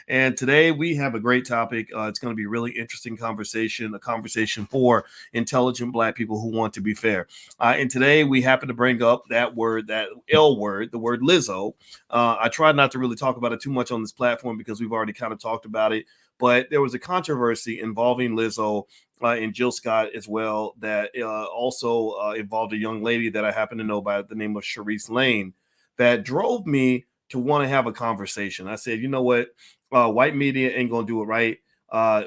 And today we have a great topic. It's going to be a really interesting conversation, a conversation for intelligent Black people who want to be fair. And today we happen to bring up that word, that L word, the word Lizzo. I tried not to really talk about it too much on this platform because we've already kind of talked about it. But there was a controversy involving Lizzo and Jill Scott as well that also involved a young lady that I happen to know by the name of Teresa Lane that drove me to want to have a conversation. I said, you know what? White media ain't going to do it right.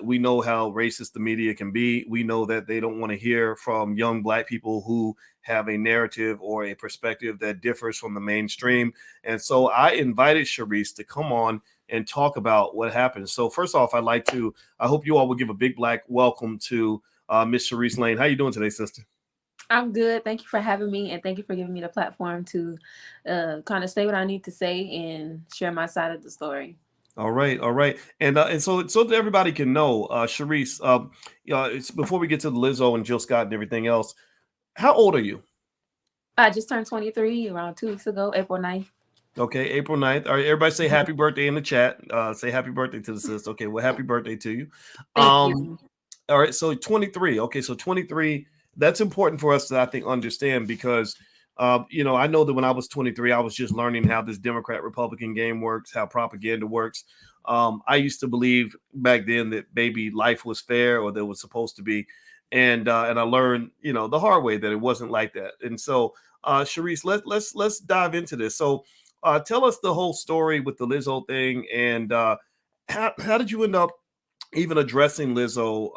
We know how racist the media can be. We know that they don't want to hear from young Black people who have a narrative or a perspective that differs from the mainstream. And so I invited Sharice to come on and talk about what happened. So first off, I hope you all will give a big Black welcome to Miss Sharice Lane. How you doing today, sister? I'm good. Thank you for having me, and thank you for giving me the platform to kind of say what I need to say and share my side of the story. All right, all right, and so that everybody can know, Sharice. It's before we get to the Lizzo and Jill Scott and everything else. How old are you? I just turned 23 around 2 weeks ago, April 9th. Okay, April 9th. All right, everybody say happy birthday in the chat. Say happy birthday to the sister. Okay, well, happy birthday to you. Thank Um, you. all right, so 23. Okay, so 23. That's important for us to, I think, understand because, I know that when I was 23, I was just learning how this Democrat Republican game works, how propaganda works. I used to believe back then that maybe life was fair or that was supposed to be, and I learned, the hard way that it wasn't like that. And so, Sharice, let's dive into this. So, tell us the whole story with the Lizzo thing, and how did you end up even addressing Lizzo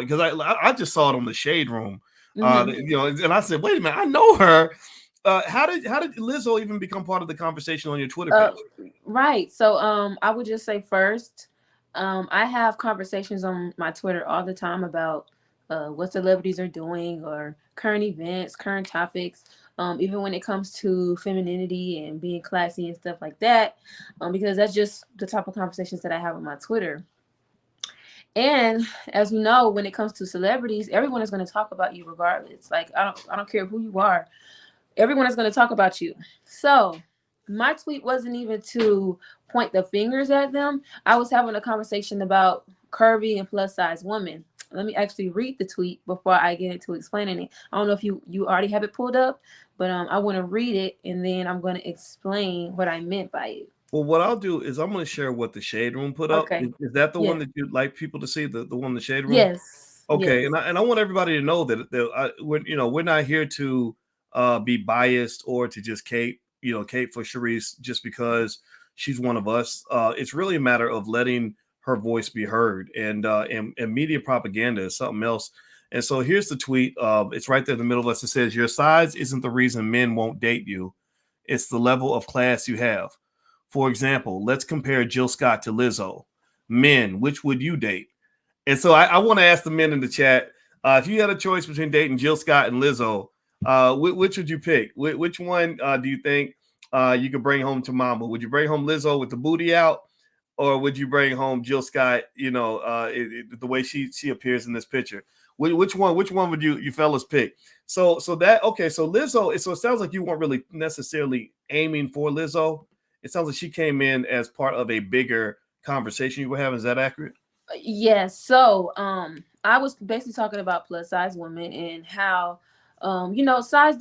because I just saw it on the Shade Room, hmm and I said, wait a minute, I know her. How did Lizzo even become part of the conversation on your Twitter Uh, page? right. So, I would just say first, I have conversations on my Twitter all the time about what celebrities are doing or current events, current topics. Even when it comes to femininity and being classy and stuff like that, because that's just the type of conversations that I have on my Twitter. And as we know, when it comes to celebrities, everyone is going to talk about you regardless. Like I don't care who you are. Everyone is going to talk about you. So my tweet wasn't even to point the fingers at them. I was having a conversation about curvy and plus size women. Let me actually read the tweet before I get into explaining it. I don't know if you already have it pulled up, but I want to read it and then I'm going to explain what I meant by it. Well, what I'll do is I'm going to share what the Shade Room put up. Okay. Is that the Yeah. one that you'd like people to see? The one in the Shade Room? Yes. Okay, Yes. and I want everybody to know we're not here to be biased or to just cape for Sharice just because she's one of us. It's really a matter of letting her voice be heard, and media propaganda is something else. And so here's the tweet. It's right there in the middle of us. It says, "Your size isn't the reason men won't date you. It's the level of class you have. For example, let's compare Jill Scott to Lizzo. Men, which would you date?" And so I want to ask the men in the chat, if you had a choice between dating Jill Scott and Lizzo, which would you pick? Which one do you think you could bring home to mama? Would you bring home Lizzo with the booty out, or would you bring home Jill Scott? The way she appears in this picture. Which one would you fellas pick? So that okay. So Lizzo. So it sounds like you weren't really necessarily aiming for Lizzo. It sounds like she came in as part of a bigger conversation you were having. Is that accurate? Yes. So, I was basically talking about plus size women and how, size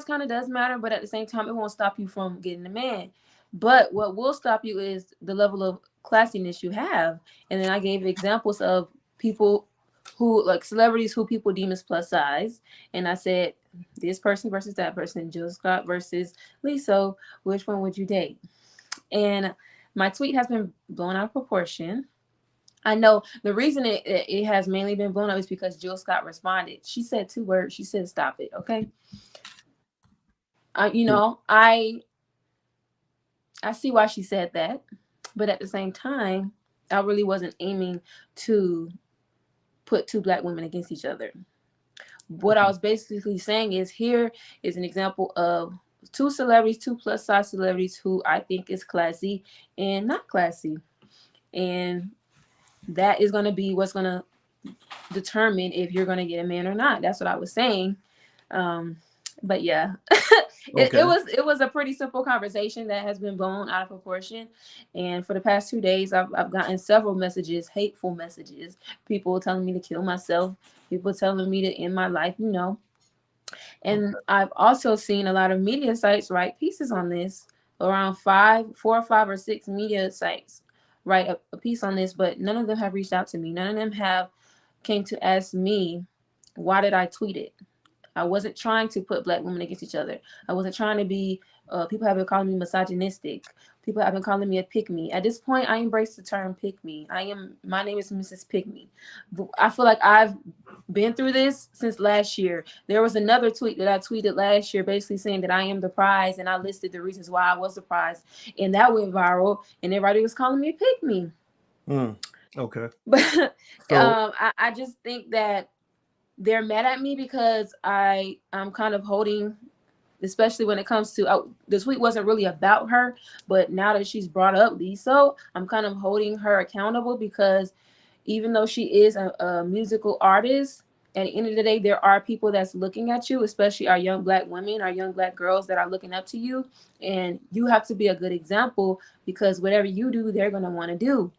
kind of does matter, but at the same time, it won't stop you from getting a man. But what will stop you is the level of classiness you have. And then I gave examples of people who like celebrities who people deem as plus size, and I said this person versus that person, Jill Scott versus Lisa, which one would you date? And my tweet has been blown out of proportion. I know the reason it has mainly been blown up is because Jill Scott responded. She said two words. She said, "Stop it." Okay. You know, I see why she said that, but at the same time, I really wasn't aiming to put two black women against each other. What I Okay. was basically saying is here is an example of two celebrities, two plus size celebrities who I think is classy and not classy, and that is going to be what's going to determine if you're going to get a man or not. That's what I was saying. Um, But yeah, it Okay. was a pretty simple conversation that has been blown out of proportion. And for the past 2 days, I've gotten several messages, hateful messages, people telling me to kill myself, people telling me to end my life, you know. And Okay. I've also seen a lot of media sites write pieces on this. Around five, 4 or 5 or 6 media sites write a piece on this, but none of them have reached out to me. None of them have came to ask me, why did I tweet it? I wasn't trying to put black women against each other. I wasn't trying to be. People have been calling me misogynistic. People have been calling me a pick me. At this point, I embrace the term pick me. I am. My name is Mrs. Pick Me. I feel like I've been through this since last year. There was another tweet that I tweeted last year, basically saying that I am the prize, and I listed the reasons why I was the prize, and that went viral, and everybody was calling me a pick me. Mm. Okay. But So I just think that they're mad at me because I'm kind of holding, especially when it comes to the tweet wasn't really about her, but now that she's brought up Lizzo, I'm kind of holding her accountable because even though she is a musical artist, at the end of the day, there are people that's looking at you, especially our young black women, our young black girls that are looking up to you, and you have to be a good example because whatever you do, they're gonna want to do.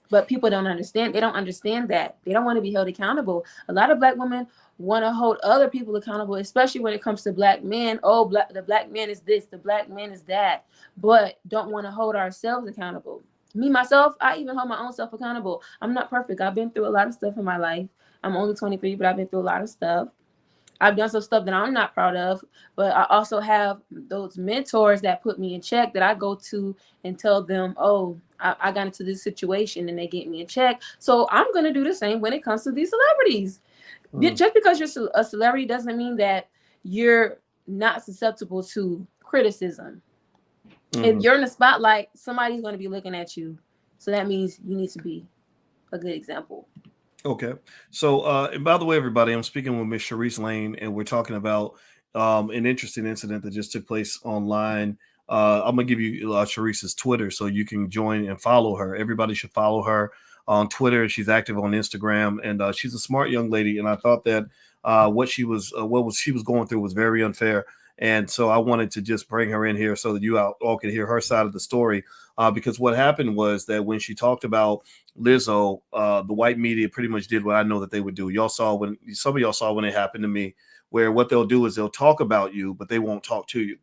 But people don't understand. They don't understand that. They don't want to be held accountable. A lot of black women want to hold other people accountable, especially when it comes to black men. Oh, the black man is this, the black man is that, but don't want to hold ourselves accountable. Me, myself, I even hold my own self accountable. I'm not perfect. I've been through a lot of stuff in my life. I'm only 23, but I've been through a lot of stuff. I've done some stuff that I'm not proud of, but I also have those mentors that put me in check that I go to and tell them, oh, I got into this situation and they get me in check. So I'm going to do the same when it comes to these celebrities. mm, Just because you're a celebrity doesn't mean that you're not susceptible to criticism. If mhm. you're in the spotlight, somebody's going to be looking at you. So that means you need to be a good example. Okay. So, and by the way, everybody, I'm speaking with Miss Teresa Lane, and we're talking about an interesting incident that just took place online. I'm gonna give you Teresa's Twitter so you can join and follow her. Everybody should follow her on Twitter. She's active on Instagram, and she's a smart young lady. And I thought that what she was going through was very unfair. And so I wanted to just bring her in here so that you all could hear her side of the story. Because what happened was that when she talked about Lizzo, the white media pretty much did what I know that they would do. Y'all saw when some of y'all saw when it happened to me, where what they'll do is they'll talk about you, but they won't talk to you.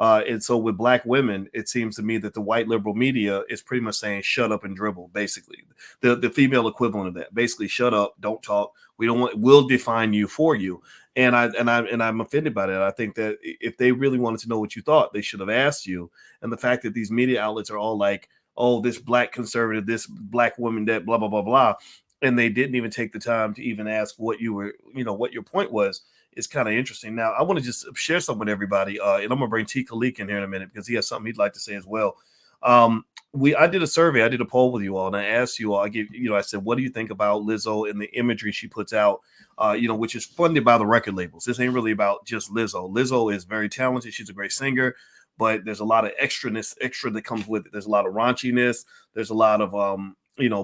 And so with black women, it seems to me that the white liberal media is pretty much saying shut up and dribble, basically. The female equivalent of that. Basically, shut up, don't talk. We don't want we'll define you for you. And I'm offended by that. I think that if they really wanted to know what you thought, they should have asked you. And the fact that these media outlets are all like, oh, this black conservative, this black woman, that blah, blah, blah, blah. And they didn't even take the time to even ask what you were, what your point was, is kind of interesting. Now, I want to just share something with everybody. And I'm going to bring T. Khalik in here in a minute because he has something he'd like to say as well. I did a survey, I did a poll with you all, and I asked you all, I said, what do you think about Lizzo and the imagery she puts out, which is funded by the record labels. This ain't really about just Lizzo. Lizzo is very talented. She's a great singer, but there's a lot of extra that comes with it. There's a lot of raunchiness. There's a lot of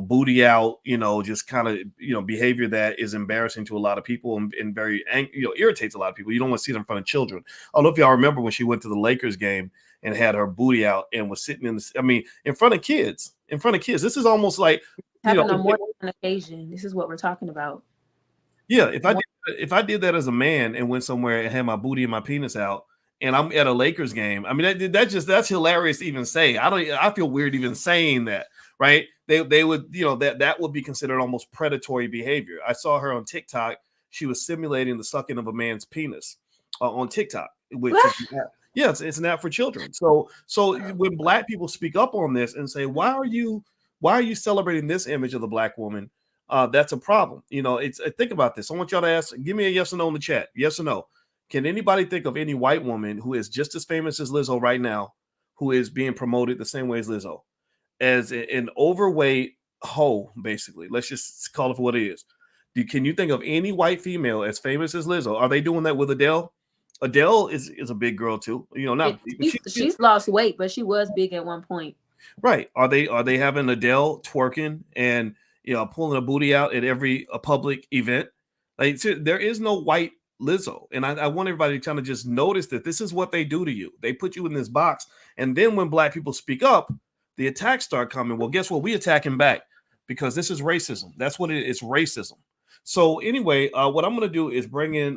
booty out, just kind of behavior that is embarrassing to a lot of people and very irritates a lot of people. You don't want to see it in front of children. I don't know if y'all remember when she went to the Lakers game and had her booty out and was sitting in front of kids. In front of kids. This is almost like Happened on more than one occasion. This is what we're talking about. yeah, More, if I did that as a man and went somewhere and had my booty and my penis out, and I'm at a Lakers game, I mean that's hilarious to even say. I feel weird even saying that, right? They would that would be considered almost predatory behavior. I saw her on TikTok. She was simulating the sucking of a man's penis on TikTok, which is yeah, it's an app for children. So when black people speak up on this and say, why are you celebrating this image of the black woman? That's a problem. It's think about this. I want y'all to give me a yes or no in the chat. Yes or no. Can anybody think of any white woman who is just as famous as Lizzo right now, who is being promoted the same way as Lizzo, as an overweight hoe, basically? Let's just call it for what it is. Can you think of any white female as famous as Lizzo? Are they doing that with Adele? Adele is a big girl too. Not she's lost weight, but she was big at one point. right. Are they having Adele twerking and pulling a booty out at every public event? Like there is no white Lizzo. And I want everybody to kind of just notice that this is what they do to you. They put you in this box. And then when black people speak up, the attacks start coming. Well, guess what? We attacking back because this is racism. That's what it is, racism. So anyway, what I'm going to do is bring in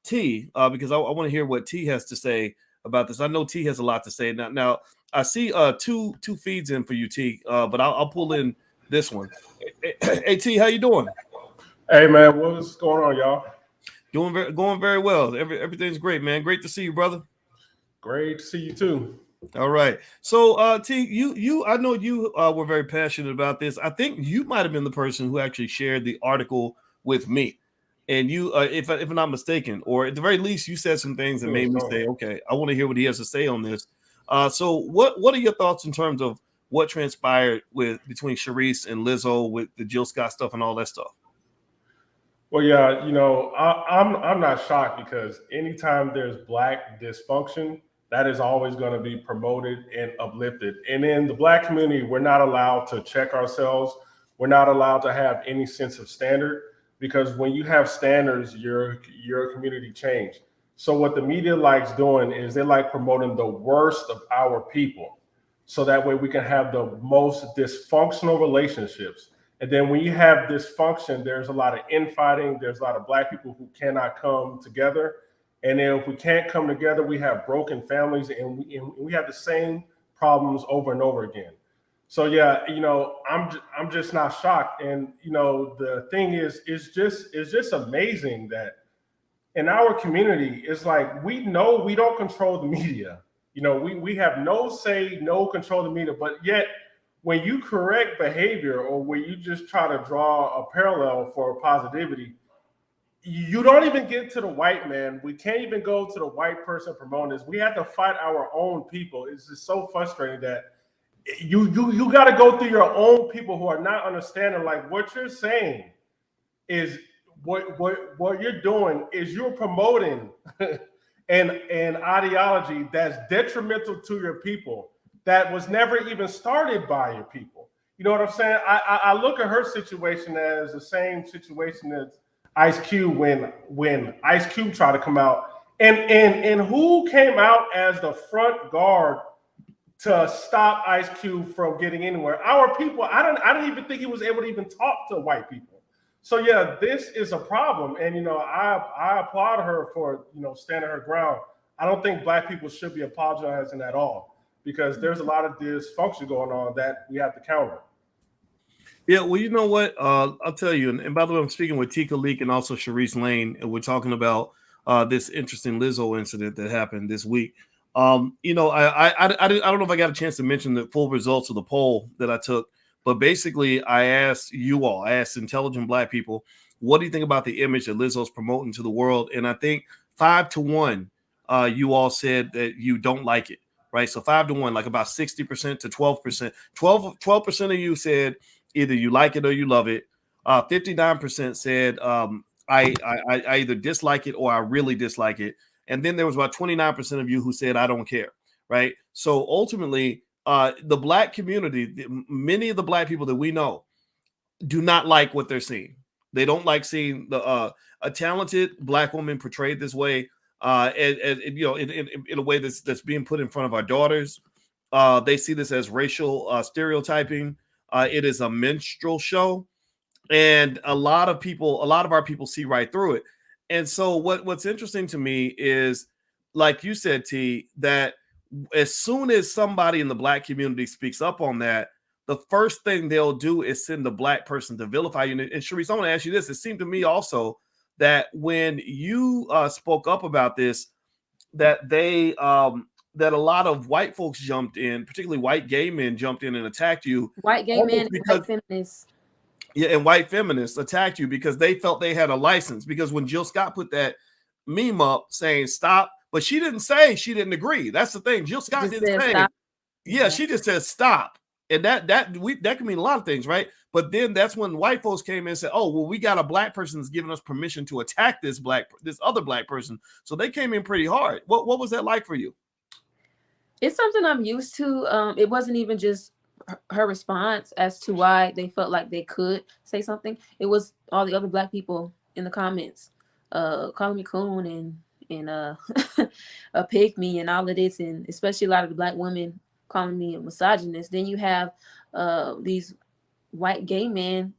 T because I want to hear what T has to say about this. I know T has a lot to say. Now I see two feeds in for you, T, but I'll pull in this one. Hey, T, how you doing? Hey man, what's going on, y'all? Going very well. Everything's great, man. Great to see you, brother. Great to see you too. All right. So, T, I know you were very passionate about this. I think you might have been the person who actually shared the article with me, and you, if I'm not mistaken, or at the very least, you said some things that made me say, okay, I want to hear what he has to say on this. So, what are your thoughts in terms of what transpired between Sharice and Lizzo with the Jill Scott stuff and all that stuff? Well, yeah, I'm not shocked because anytime there's black dysfunction, that is always going to be promoted and uplifted. And in the black community, we're not allowed to check ourselves. We're not allowed to have any sense of standard because when you have standards, your community change. So what the media likes doing is they like promoting the worst of our people. So that way we can have the most dysfunctional relationships. And then when you have dysfunction, there's a lot of infighting. There's a lot of black people who cannot come together. And then if we can't come together, we have broken families and we have the same problems over and over again. So yeah, I'm just not shocked. And the thing is, it's just amazing that in our community, it's like we know we don't control the media. We have no say, no control of the media, but yet when you correct behavior or when you just try to draw a parallel for positivity, you don't even get to the white man. We can't even go to the white person promoting this. We have to fight our own people. It's just so frustrating that you got to go through your own people who are not understanding. Like what you're saying is what you're doing is you're promoting an ideology that's detrimental to your people that was never even started by your people. You know what I'm saying? I look at her situation as the same situation as Ice Cube when Ice Cube tried to come out. And who came out as the front guard to stop Ice Cube from getting anywhere? Our people. I didn't even think he was able to even talk to white people. So yeah, this is a problem. And I applaud her for standing her ground. I don't think black people should be apologizing at all, because there's a lot of dysfunction going on that we have to counter. Yeah, well, you know what? I'll tell you. And by the way, I'm speaking with Tika Leak and also Sharice Lane, and we're talking about this interesting Lizzo incident that happened this week. I don't know if I got a chance to mention the full results of the poll that I took, but basically, I asked intelligent black people, what do you think about the image that Lizzo's promoting to the world? And I think 5-1, you all said that you don't like it, right? So 5-1, like about 60% to 12%. 12% of you said either you like it or you love it. 59% said I either dislike it or I really dislike it. And then there was about 29% of you who said I don't care, right? So ultimately, the black community, many of the black people that we know do not like what they're seeing. They don't like seeing a talented black woman portrayed this way, in a way that's being put in front of our daughters. They see this as racial stereotyping. It is a minstrel show, and a lot of our people see right through it. And so what's interesting to me is, like you said, T, that as soon as somebody in the black community speaks up on that, the first thing they'll do is send the black person to vilify you. And Sharice, I want to ask you this. It seemed to me also that when you spoke up about this, that that a lot of white folks jumped in, particularly white gay men jumped in and attacked you. White gay men and white feminists. Yeah, and white feminists attacked you because they felt they had a license. Because when Jill Scott put that meme up saying stop, but she didn't say she didn't agree. That's the thing. Jill Scott didn't say stop. Yeah, she just said stop. And that can mean a lot of things, right? But then that's when white folks came in and said, "Oh, well, we got a black person that's giving us permission to attack this other black person." So they came in pretty hard. What was that like for you? It's something I'm used to. It wasn't even just her response as to why they felt like they could say something. It was all the other black people in the comments calling me coon and a pick me and all of this, and especially a lot of the black women calling me a misogynist. Then you have these white gay men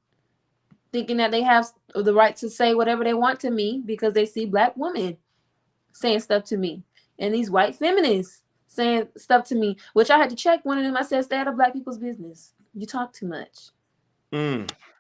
thinking that they have the right to say whatever they want to me because they see black women saying stuff to me, and these white feminists saying stuff to me, which I had to check one of them. I said, stay out of black people's business. You talk too much.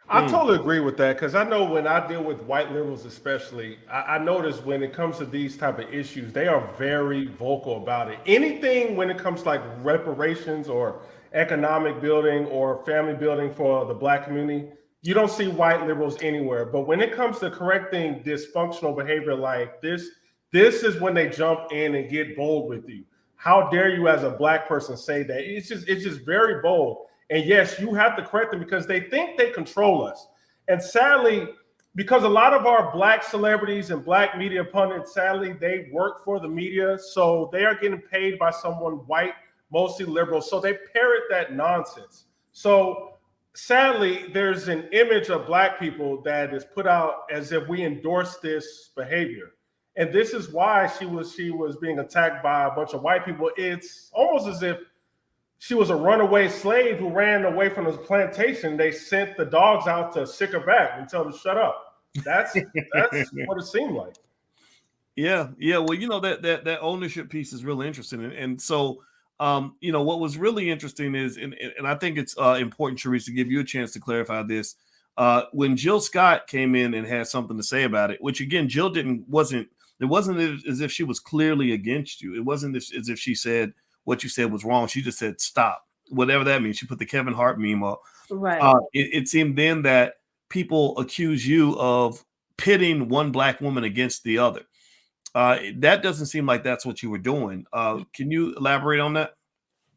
I totally agree with that, because I know when I deal with white liberals especially, I notice when it comes to these type of issues, they are very vocal about it. Anything when it comes to like reparations or economic building or family building for the black community, you don't see white liberals anywhere. But when it comes to correcting dysfunctional behavior like this is when they jump in and get bold with you. How dare you as a black person say that? It's just very bold. And yes, you have to correct them because they think they control us. And sadly, because a lot of our black celebrities and black media pundits, sadly, they work for the media. So they are getting paid by someone white, mostly liberal. So they parrot that nonsense. So sadly, there's an image of black people that is put out as if we endorse this behavior. And this is why she was being attacked by a bunch of white people. It's almost as if she was a runaway slave who ran away from his plantation. They sent the dogs out to sick her back and tell them to shut up. That's what it seemed like. Yeah. Well, that ownership piece is really interesting, and so what was really interesting is, and I think it's important, Teresa, to give you a chance to clarify this. When Jill Scott came in and had something to say about it, which again, Jill wasn't as if she was clearly against you. It wasn't as if she said what you said was wrong. She just said stop, whatever that means. She put the Kevin Hart meme up. Right. It seemed then that people accuse you of pitting one black woman against the other. That doesn't seem like that's what you were doing. Can you elaborate on that?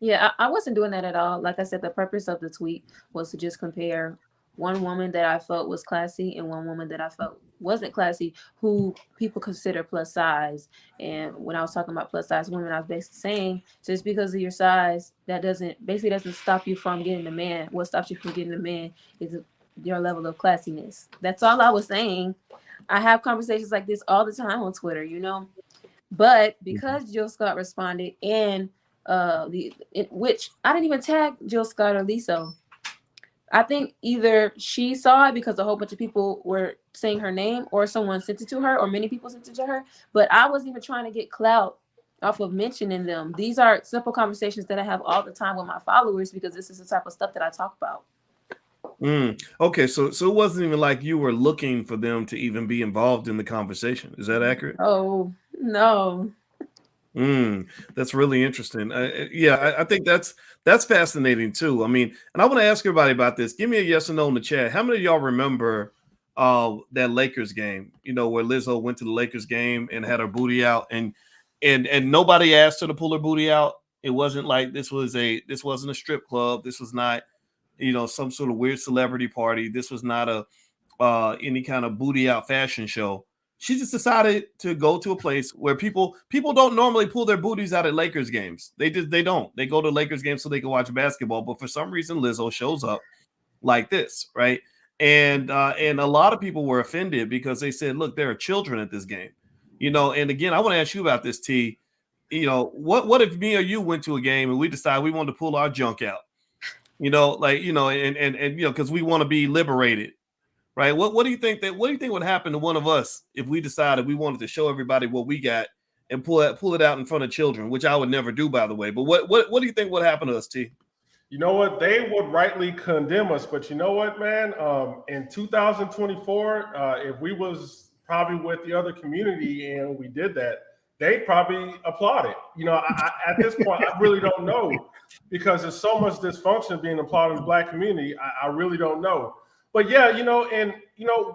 Yeah, I wasn't doing that at all. Like I said, the purpose of the tweet was to just compare one woman that I felt was classy and one woman that I felt wasn't classy, who people consider plus size. And when I was talking about plus size women, I was basically saying just because of your size, that doesn't stop you from getting a man. What stops you from getting a man is your level of classiness. That's all I was saying. I have conversations like this all the time on Twitter, But because Jill Scott responded, and which I didn't even tag Jill Scott or Lizzo. I think either she saw it because a whole bunch of people were saying her name, or someone sent it to her, or many people sent it to her. But I wasn't even trying to get clout off of mentioning them. These are simple conversations that I have all the time with my followers because this is the type of stuff that I talk about. Okay, so it wasn't even like you were looking for them to even be involved in the conversation. Is that accurate? Oh, no. That's really interesting. I think that's fascinating too. I mean, and I want to ask everybody about this. Give me a yes or no in the chat. How many of y'all remember that Lakers game? Where Lizzo went to the Lakers game and had her booty out, and nobody asked her to pull her booty out. It wasn't like this wasn't a strip club. This was not some sort of weird celebrity party. This was not any kind of booty out fashion show. She just decided to go to a place where people don't normally pull their booties out at Lakers games. They don't. They go to Lakers games so they can watch basketball. But for some reason, Lizzo shows up like this, right? And a lot of people were offended because they said, "Look, there are children at this game," And again, I want to ask you about this, T. What if me or you went to a game and we decided we wanted to pull our junk out? Because we want to be liberated. Right. What do you think would happen to one of us if we decided we wanted to show everybody what we got and pull it out in front of children, which I would never do, by the way. But what do you think would happen to us, T? You know what? They would rightly condemn us, but you know what, man? In 2024, if we was probably with the other community and we did that, they probably applaud it. At this point, I really don't know, because there's so much dysfunction being applauded in the black community. I really don't know. But yeah,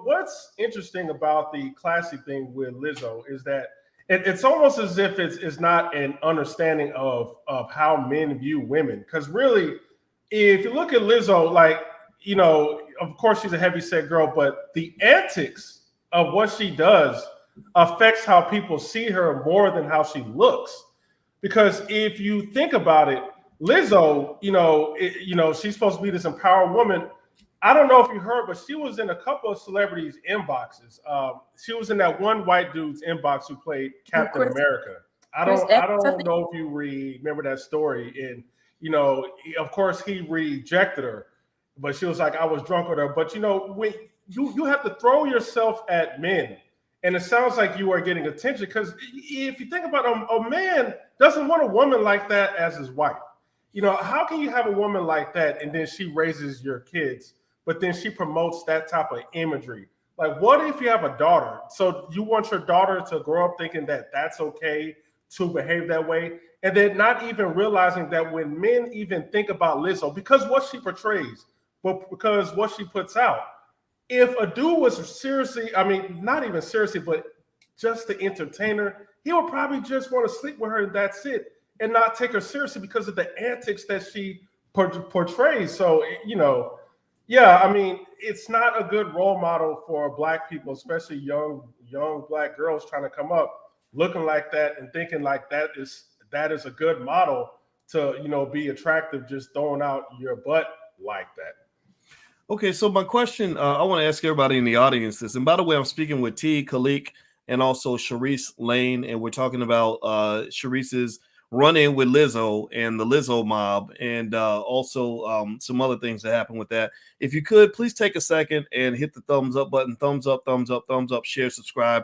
what's interesting about the classy thing with Lizzo is that it's almost as if it's not an understanding of how men view women. Because really, if you look at Lizzo, of course she's a heavyset girl, but the antics of what she does affects how people see her more than how she looks. Because if you think about it, Lizzo, she's supposed to be this empowered woman. I don't know if you heard, but she was in a couple of celebrities' inboxes. She was in that one white dude's inbox who played Captain Chris, America. Chris I Evans, I don't think. know if you remember that story. And of course, he rejected her, but she was like, "I was drunk with her." But when you have to throw yourself at men, and it sounds like you are getting attention because if you think about it, a man doesn't want a woman like that as his wife. How can you have a woman like that and then she raises your kids, but then she promotes that type of imagery? Like, what if you have a daughter? So you want your daughter to grow up thinking that that's okay to behave that way, and then not even realizing that when men even think about Lizzo, because what she portrays, but because what she puts out, if a dude was seriously, I mean, not even seriously, but just to entertain her, he would probably just want to sleep with her and that's it, and not take her seriously because of the antics that she portrays. So, yeah, I mean, it's not a good role model for Black people, especially young Black girls trying to come up looking like that and thinking like that is a good model to be attractive, just throwing out your butt like that. Okay, so my question, I want to ask everybody in the audience this. And by the way, I'm speaking with T. Khalik and also Teresa Lane, and we're talking about Teresa's run-in with Lizzo and the Lizzo mob, and also some other things that happened with that. If you could, please take a second and hit the thumbs up button, thumbs up, thumbs up, thumbs up, share, subscribe.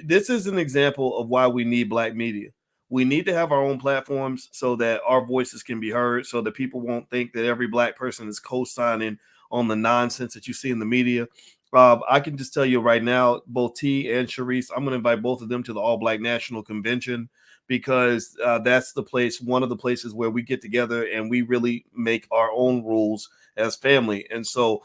This is an example of why we need Black media. We need to have our own platforms so that our voices can be heard, so that people won't think that every Black person is co-signing on the nonsense that you see in the media. I can just tell you right now, both T and Sharice, I'm going to invite both of them to the All Black National Convention because that's the place, one of the places where we get together and we really make our own rules as family. And so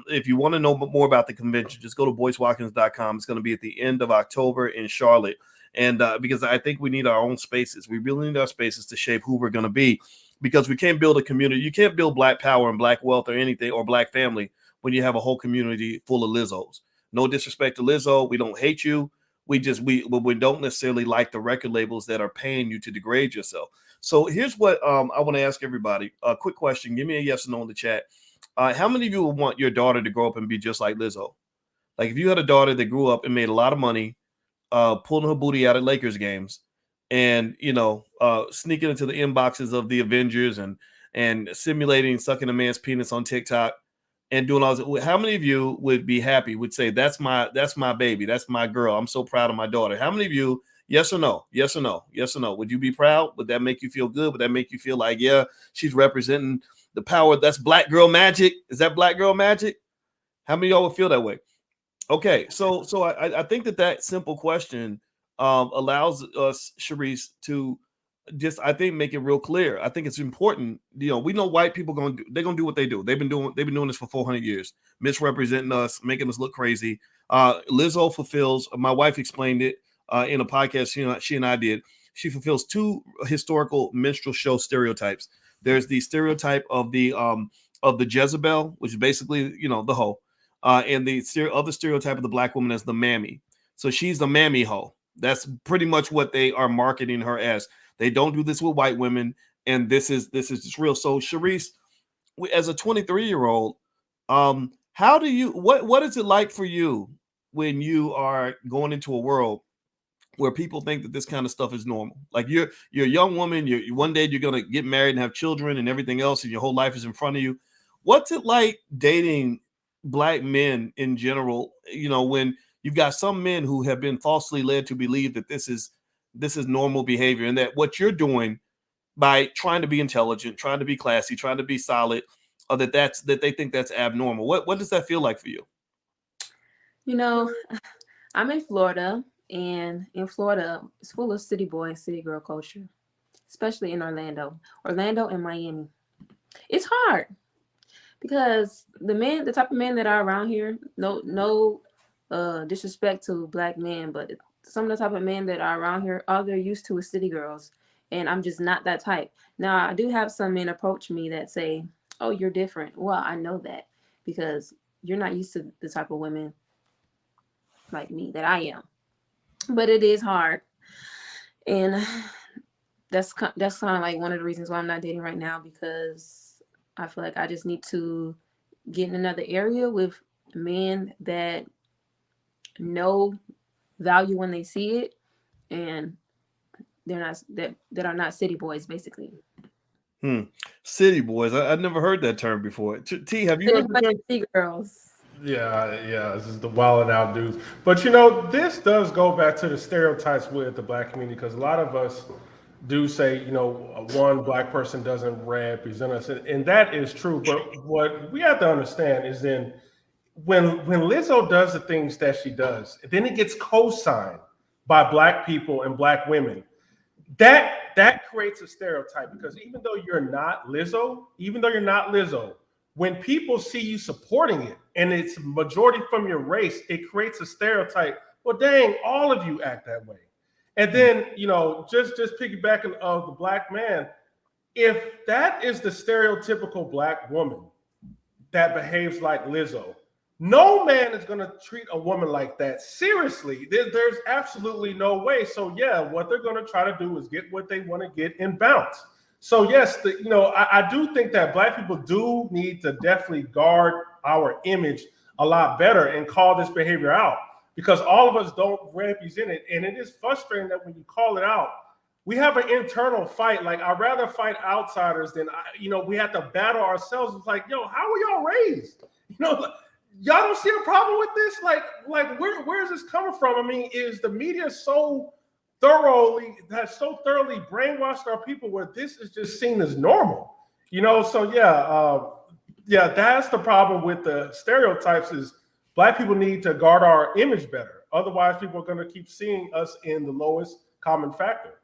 if you want to know more about the convention, just go to boycewatkins.com. It's going to be at the end of October in Charlotte. And because I think we need our own spaces. We really need our spaces to shape who we're going to be, because we can't build a community. You can't build Black power and Black wealth or anything, or Black family, when you have a whole community full of Lizzos. No disrespect to Lizzo. We don't hate you. We don't necessarily like the record labels that are paying you to degrade yourself. So here's what I want to ask everybody. A quick question. Give me a yes or no in the chat. How many of you would want your daughter to grow up and be just like Lizzo? Like if you had a daughter that grew up and made a lot of money, pulling her booty out at Lakers games, and sneaking into the inboxes of the Avengers and simulating sucking a man's penis on TikTok and doing all this. How many of you would be happy, would say that's my baby, that's my girl, I'm so proud of my daughter? How many of you, yes or no, yes or no, yes or no, would you be proud? Would that make you feel good? Would that make you feel like, yeah, she's representing the power? That's Black girl magic. Is that Black girl magic? How many of y'all would feel that way? Okay, so I think that simple question allows us, Sharice, to just, I think, make it real clear. I think it's important. We know white people they're gonna do what they do. They've been doing this for 400 years, misrepresenting us, making us look crazy. Lizzo fulfills. My wife explained it in a podcast she and I did. She fulfills two historical minstrel show stereotypes. There's the stereotype of the Jezebel, which is basically the hoe. And the other stereotype of the Black woman as the mammy. So she's the mammy hoe. That's pretty much what they are marketing her as. They don't do this with white women, and this is just real. So Sharice, as a 23-year-old, how do you what is it like for you when you are going into a world where people think that this kind of stuff is normal? Like you're a young woman, one day you're gonna get married and have children and everything else, and your whole life is in front of you. What's it like dating Black men in general, when you've got some men who have been falsely led to believe that this is normal behavior, and that what you're doing by trying to be intelligent, trying to be classy, trying to be solid, or that they think that's abnormal? What does that feel like for you? I'm in Florida, and in Florida, it's full of city boy and city girl culture, especially in Orlando and Miami. It's hard because the type of men that are around here, no disrespect to Black men, but some of the type of men that are around here, all they're used to is city girls, and I'm just not that type. Now, I do have some men approach me that say, "Oh, you're different." Well, I know that because you're not used to the type of women like me that I am. But it is hard, and that's kind of like one of the reasons why I'm not dating right now, because I feel like I just need to get in another area with men that know value when they see it, and they're not that are not city boys, basically. City boys. I never heard that term before. T, have you City heard the boys term? and city girls. Yeah, this is the wilding out dudes. But you know, this does go back to the stereotypes with the black community because a lot of us do say, you know, one black person doesn't represent us, and that is true. But what we have to understand is then when Lizzo does the things that she does, then it gets co-signed by black people and black women. That creates a stereotype because even though you're not Lizzo, when people see you supporting it and it's majority from your race, it creates a stereotype. Well, dang, all of you act that way. And then, you know, just piggybacking of the black man, if that is the stereotypical black woman that behaves like Lizzo, no man is going to treat a woman like that seriously. There's absolutely no way. So yeah, what they're going to try to do is get what they want to get and bounce. So yes, I do think that black people do need to definitely guard our image a lot better and call this behavior out because all of us don't represent it, and it is frustrating that when you call it out, we have an internal fight. Like I'd rather fight outsiders than we have to battle ourselves. It's like, yo, how were y'all raised? Y'all don't see a problem with this? Like where is this coming from? I mean, is the media so thoroughly brainwashed our people where this is just seen as normal? So yeah, that's the problem with the stereotypes is black people need to guard our image better. Otherwise, people are going to keep seeing us in the lowest common factor.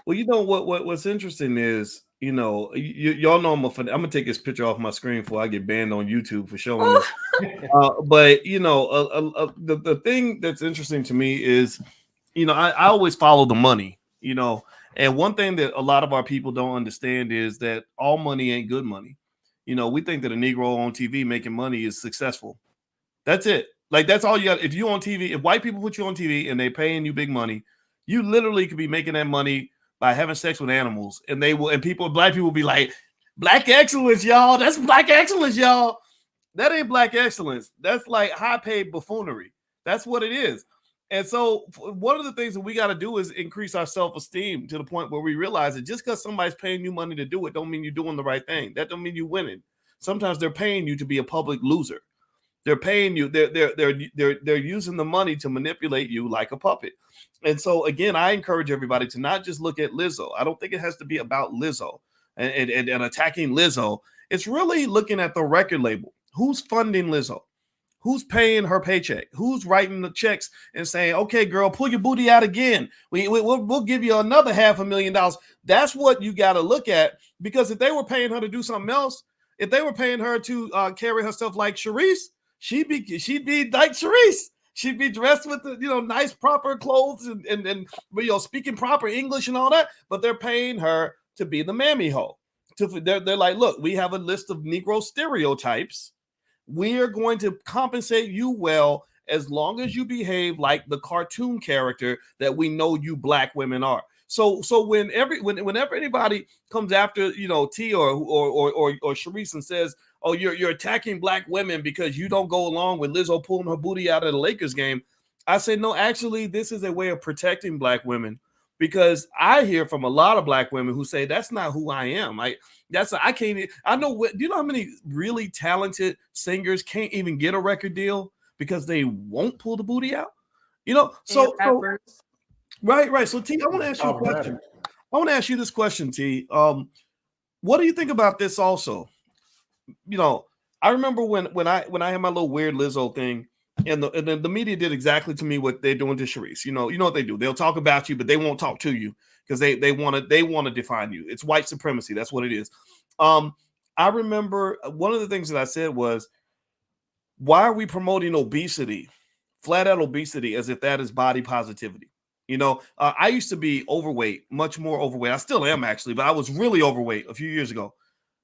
Well, you know what's interesting is, y'all know I'm gonna take this picture off my screen before I get banned on YouTube for showing this. But the thing that's interesting to me is, I always follow the money, and one thing that a lot of our people don't understand is that all money ain't good money. We think that a Negro on TV making money is successful. That's it. Like, that's all you got. If you on TV, if white people put you on TV and they paying you big money, you literally could be making that money by having sex with animals, and black people will be like, black excellence, y'all. That's black excellence, y'all. That ain't black excellence. That's like high paid buffoonery. That's what it is. And so one of the things that we got to do is increase our self-esteem to the point where we realize that just because somebody's paying you money to do it, don't mean you're doing the right thing. That don't mean you're winning. Sometimes they're paying you to be a public loser. They're paying you. They're using the money to manipulate you like a puppet. And so again, I encourage everybody to not just look at Lizzo. I don't think it has to be about Lizzo and attacking Lizzo. It's really looking at the record label. Who's funding Lizzo? Who's paying her paycheck? Who's writing the checks and saying, "Okay, girl, pull your booty out again. We'll give you another $500,000." That's what you got to look at, because if they were paying her to do something else, if they were paying her to carry herself like Charisse, she'd be like Charisse. She'd be dressed with the, nice proper clothes and speaking proper English and all that. But they're paying her to be the mammy hoe. They're like, look, we have a list of Negro stereotypes. We are going to compensate you well as long as you behave like the cartoon character that we know you black women are. So whenever anybody comes after T or Charisse and says, "Oh, you're attacking black women because you don't go along with Lizzo pulling her booty out of the Lakers game," I say, no, actually, this is a way of protecting black women, because I hear from a lot of black women who say that's not who I am. Do you know how many really talented singers can't even get a record deal because they won't pull the booty out? Right. So T, I want to ask you a question. I want to ask you this question, T. What do you think about this also? I remember when I had my little weird Lizzo thing, and the media did exactly to me what they're doing to Charisse. You know what they do? They'll talk about you, but they won't talk to you because they want to define you. It's white supremacy. That's what it is. I remember one of the things that I said was, why are we promoting obesity, flat out obesity, as if that is body positivity? I used to be overweight, much more overweight. I still am, actually, but I was really overweight a few years ago.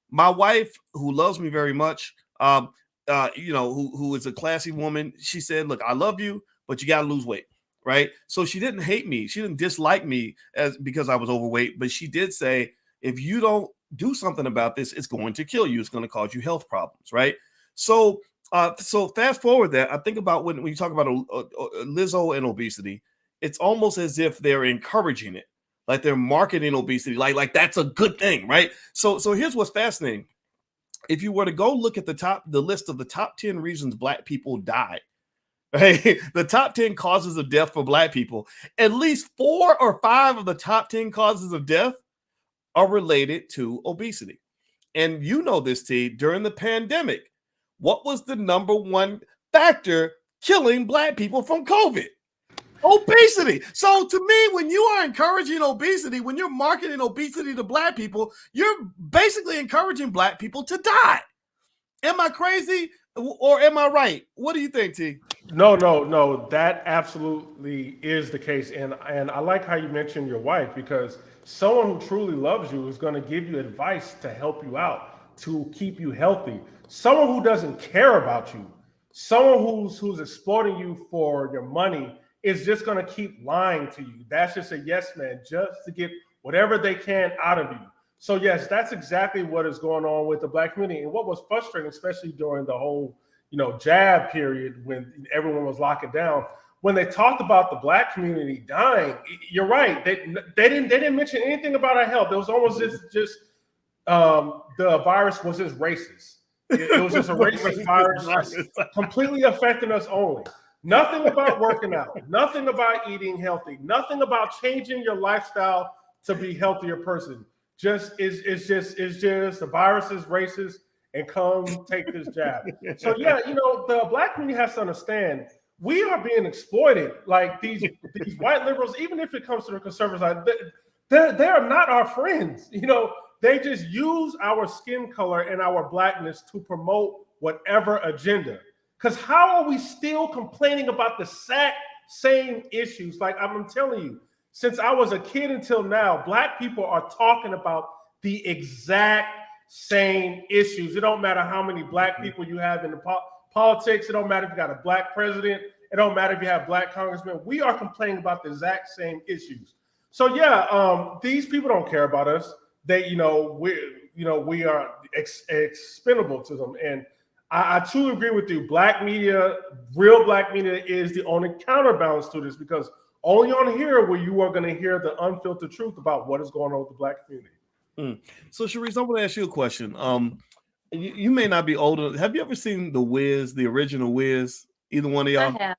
My wife, who loves me very much, who is a classy woman, she said, "Look, I love you, but you got to lose weight." Right. So she didn't hate me. She didn't dislike me because I was overweight. But she did say, if you don't do something about this, it's going to kill you. It's going to cause you health problems. Right. So so fast forward that, I think about when you talk about Lizzo and obesity, it's almost as if they're encouraging it, like they're marketing obesity, like that's a good thing, right? So here's what's fascinating. If you were to go look at the list of the top 10 reasons Black people die, right? The top 10 causes of death for Black people, at least 4 or 5 of the top 10 causes of death are related to obesity. And you know this, T, during the pandemic, what was the number one factor killing Black people from COVID? Obesity. So to me, when you are encouraging obesity, when you're marketing obesity to Black people, you're basically encouraging Black people to die. Am I crazy or am I right? What do you think, T? No. That absolutely is the case, and I like how you mentioned your wife, because someone who truly loves you is going to give you advice to help you out, to keep you healthy. Someone who doesn't care about you, someone who's exploiting you for your money, is just going to keep lying to you. That's just a yes man, just to get whatever they can out of you. So yes, that's exactly what is going on with the Black community. And what was frustrating, especially during the whole, jab period when everyone was locking down, when they talked about the Black community dying, you're right. They didn't mention anything about our health. It was almost just the virus was just racist. It was just a racist virus, completely affecting us only. Nothing about working out, nothing about eating healthy, nothing about changing your lifestyle to be a healthier person. It's just the virus is racist, and come take this jab. So yeah, the Black community has to understand we are being exploited. Like these white liberals, even if it comes to the conservative side, they are not our friends. They just use our skin color and our Blackness to promote whatever agenda. Because how are we still complaining about the same issues? Like I'm telling you, since I was a kid until now, Black people are talking about the exact same issues. It don't matter how many Black people you have in the politics. It don't matter if you got a Black president. It don't matter if you have Black congressmen. We are complaining about the exact same issues. So yeah, these people don't care about us. They, we are expendable to them. And I truly agree with you. Black media, real Black media, is the only counterbalance to this, because only on here where you are going to hear the unfiltered truth about what is going on with the Black community. So, Sharice, I'm going to ask you a question. You may not be older. Have you ever seen The Wiz, the original Wiz? Either one of y'all?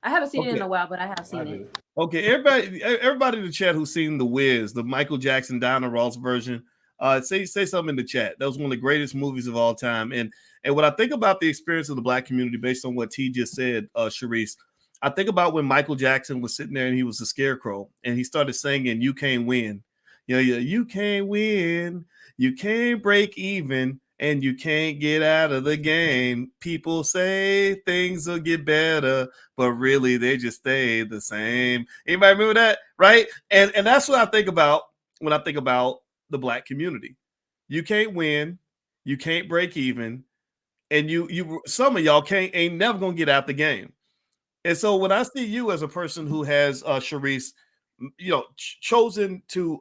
I haven't seen it in a while, but I have seen it. Okay, everybody in the chat who's seen The Wiz, the Michael Jackson, Diana Ross version, say something in the chat. That was one of the greatest movies of all time. And when I think about the experience of the Black community, based on what T just said, Sharice, I think about when Michael Jackson was sitting there and he was a scarecrow and he started singing, "You Can't Win." You can't win, you can't break even, and you can't get out of the game. People say things will get better, but really they just stay the same. Anybody remember that? Right? And that's what I think about when I think about the Black community. You can't win, you can't break even, and you some of y'all ain't never gonna get out the game. And so when I see you as a person who has Sharice, chosen to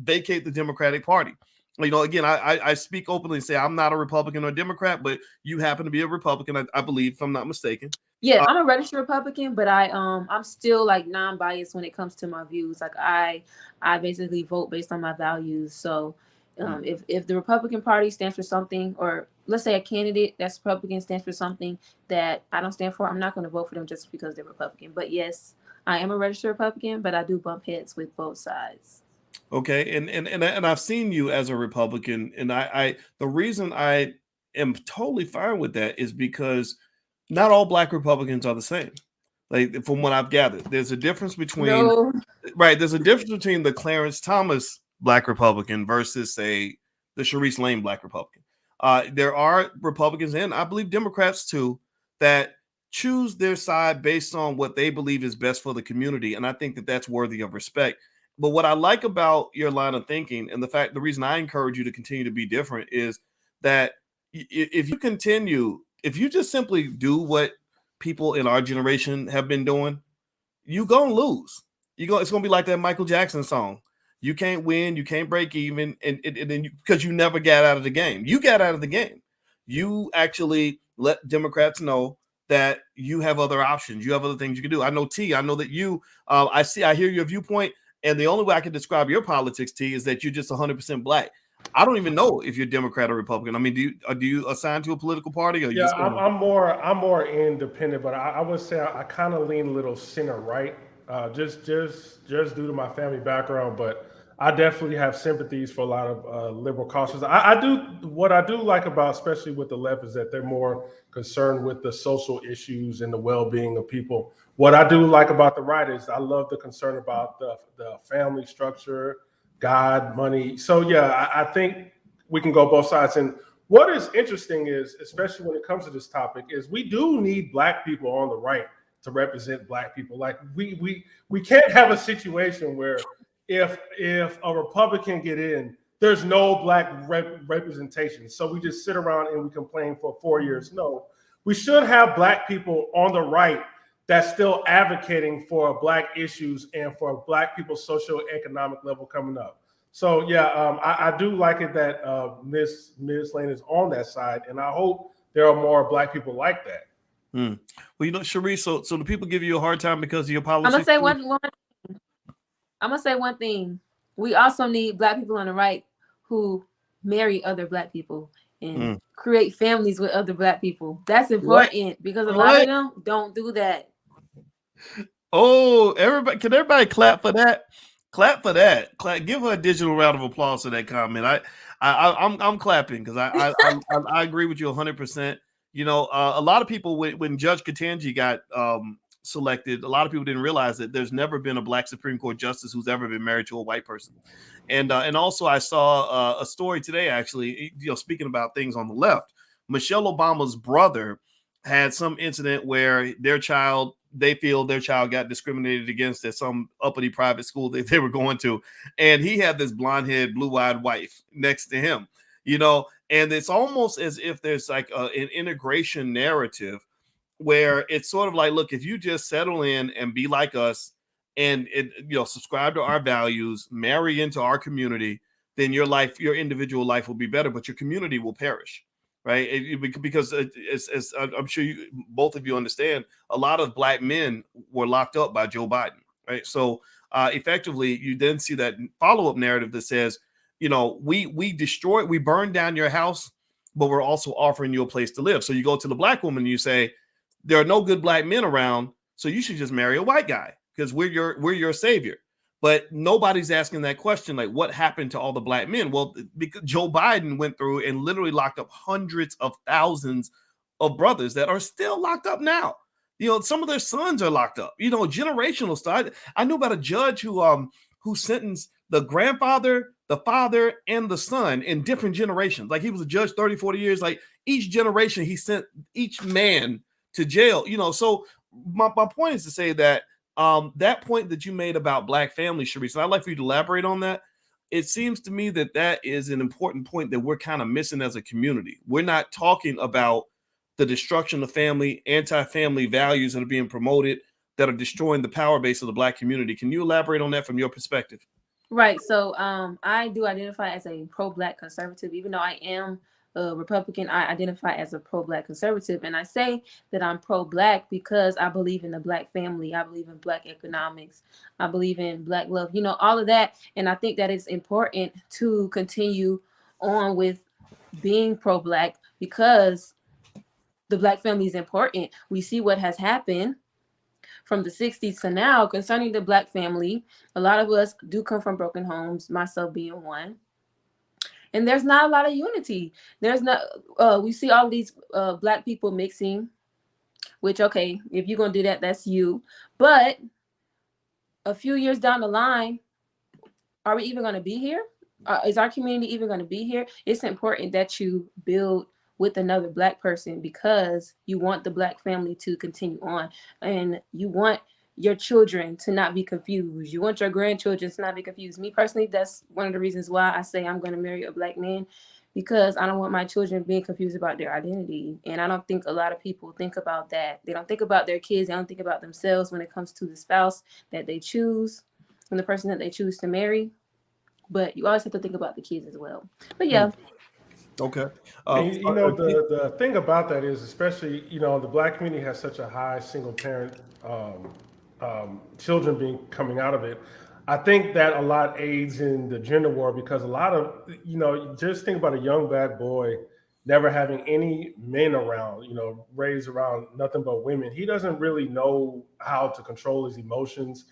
vacate the Democratic Party. Again, I speak openly and say I'm not a Republican or Democrat, but you happen to be a Republican, I believe, if I'm not mistaken. Yeah, I'm a registered Republican, but I'm still like non-biased when it comes to my views. Like I basically vote based on my values. So if the Republican Party stands for something, or let's say a candidate that's Republican stands for something that I don't stand for, I'm not going to vote for them just because they're Republican. But yes, I am a registered Republican, but I do bump heads with both sides. Okay, and I've seen you as a Republican, and I the reason I am totally fine with that is because not all Black Republicans are the same. Like from what I've gathered, there's a difference between There's a difference between the Clarence Thomas Black Republican versus, say, the Teresa Lane Black Republican. There are Republicans, and I believe Democrats too, that choose their side based on what they believe is best for the community. And I think that that's worthy of respect. But what I like about your line of thinking, and the reason I encourage you to continue to be different, is that if you just simply do what people in our generation have been doing, you're going to lose. It's going to be like that Michael Jackson song. You can't win, you can't break even, and then because you never got out of the game. You got out of the game. You actually let Democrats know that you have other options. You have other things you can do. I know I know that you, I hear your viewpoint. And the only way I can describe your politics, T, is that you're just 100% black. I don't even know if you're Democrat or Republican. I mean, do you assign to a political party, or you Yeah, just gonna... I'm more independent, but I would say I kind of lean a little center right, just due to my family background. But I definitely have sympathies for a lot of liberal causes. I do what I do like about, especially with the left, is that they're more concerned with the social issues and the well-being of people. What I do like about the right is I love the concern about the family structure, God, money. So yeah, I think we can go both sides. And what is interesting is, especially when it comes to this topic, is we do need black people on the right to represent black people. Like we can't have a situation where if a Republican get in, there's no black representation. So we just sit around and we complain for 4 years. No, we should have black people on the right that's still advocating for black issues and for black people's socioeconomic level coming up. So yeah, I do like it that Miss Lane is on that side, and I hope there are more black people like that. Well, you know, Sharice, so do people give you a hard time because of your I'm politics? gonna say one thing. We also need black people on the right who marry other black people and create families with other black people. That's important because a lot of them don't do that. Oh, can everybody clap for that? Clap for that. Give her a digital round of applause for that comment. I'm clapping because I agree with you 100%. You know, a lot of people, when Judge Ketanji got selected, a lot of people didn't realize that there's never been a black Supreme Court justice who's ever been married to a white person. And also I saw a story today, actually, you know, speaking about things on the left. Michelle Obama's brother had some incident where they feel their child got discriminated against at some uppity private school that they were going to. And he had this blonde-haired, blue-eyed wife next to him, you know, and it's almost as if there's like an integration narrative where it's sort of like, look, if you just settle in and be like us and subscribe to our values, marry into our community, then your individual life will be better, but your community will perish. Right, because as I'm sure both of you understand, a lot of black men were locked up by Joe Biden. Right, so effectively, you then see that follow-up narrative that says, you know, we burned down your house, but we're also offering you a place to live. So you go to the black woman and you say, there are no good black men around, so you should just marry a white guy because we're your savior. But nobody's asking that question, like, what happened to all the black men? Well, because Joe Biden went through and literally locked up hundreds of thousands of brothers that are still locked up now. You know, some of their sons are locked up. You know, generational stuff. I knew about a judge who sentenced the grandfather, the father, and the son in different generations. Like, he was a judge 30, 40 years. Like, each generation, he sent each man to jail. You know, so my point is to say that that point that you made about black families, Sharice, and I'd like for you to elaborate on that. It seems to me that is an important point that we're kind of missing as a community. We're not talking about the destruction of family, anti-family values that are being promoted that are destroying the power base of the black community. Can you elaborate on that from your perspective? Right. So I do identify as a pro-black conservative, even though I am a Republican. I identify as a pro-black conservative, and I say that I'm pro-black because I believe in the black family. I believe in black economics. I believe in black love, you know, all of that. And I think that it's important to continue on with being pro-black because the black family is important. We see what has happened from the 60s to now concerning the black family. A lot of us do come from broken homes, myself being one. And there's not a lot of unity. There's not, we see all these black people mixing, which, okay, if you're going to do that, that's you. But a few years down the line, are we even going to be here? Is our community even going to be here? It's important that you build with another black person because you want the black family to continue on, and you want your children to not be confused. You want your grandchildren to not be confused. Me personally, that's one of the reasons why I say I'm going to marry a black man, because I don't want my children being confused about their identity. And I don't think a lot of people think about that. They don't think about their kids. They don't think about themselves when it comes to the spouse that they choose and the person that they choose to marry. But you always have to think about the kids as well. But yeah. Okay. And you know, the thing about that is, especially, you know, the black community has such a high single parent children being coming out of it. I think that a lot aids in the gender war because a lot of, you know, just think about a young black boy never having any men around, you know, raised around nothing but women. He doesn't really know how to control his emotions.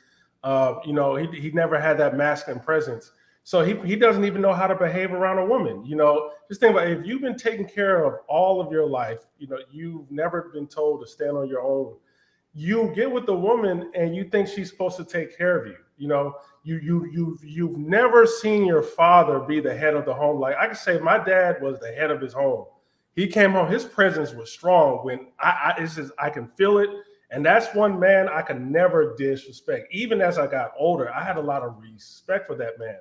You know, he never had that masculine presence. So he doesn't even know how to behave around a woman. You know, just think about it. If you've been taken care of all of your life, you know, you've never been told to stand on your own. You get with the woman and you think she's supposed to take care of you. You know, you've never seen your father be the head of the home. Like I can say, my dad was the head of his home. He came home. His presence was strong. When it's just, I can feel it. And that's one man I could never disrespect. Even as I got older, I had a lot of respect for that man.